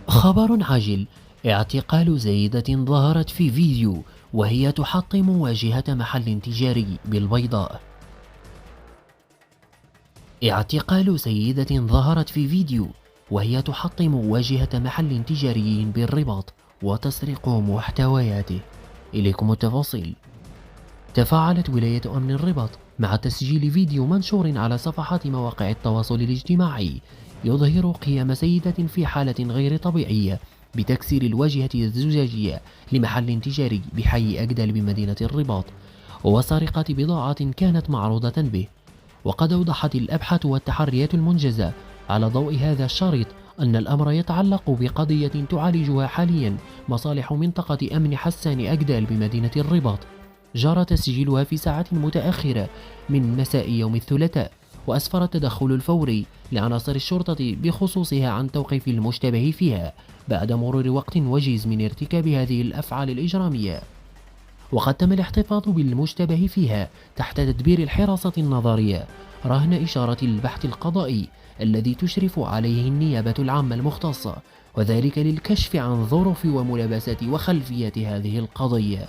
خبر عاجل: اعتقال سيدة ظهرت في فيديو وهي تحطم واجهة محل تجاري بالبيضاء. اعتقال سيدة ظهرت في فيديو وهي تحطم واجهة محل تجاري بالرباط وتسرق محتوياته. إليكم التفاصيل. تفاعلت ولاية أمن الرباط مع تسجيل فيديو منشور على صفحات مواقع التواصل الاجتماعي يظهر قيام سيدة في حالة غير طبيعية بتكسير الواجهة الزجاجية لمحل تجاري بحي أجدل بمدينة الرباط وسرقة بضاعة كانت معروضة به. وقد أوضحت الأبحاث والتحريات المنجزة على ضوء هذا الشريط أن الأمر يتعلق بقضية تعالجها حاليا مصالح منطقة أمن حسان أجدال بمدينة الرباط، جرى تسجيلها في ساعات متأخرة من مساء يوم الثلاثاء، وأسفر التدخل الفوري لعناصر الشرطة بخصوصها عن توقيف المشتبه فيها بعد مرور وقت وجيز من ارتكاب هذه الأفعال الإجرامية. وقد تم الاحتفاظ بالمشتبه فيها تحت تدبير الحراسة النظرية رهن إشارة البحث القضائي الذي تشرف عليه النيابة العامة المختصة، وذلك للكشف عن ظروف وملابسات وخلفيات هذه القضية.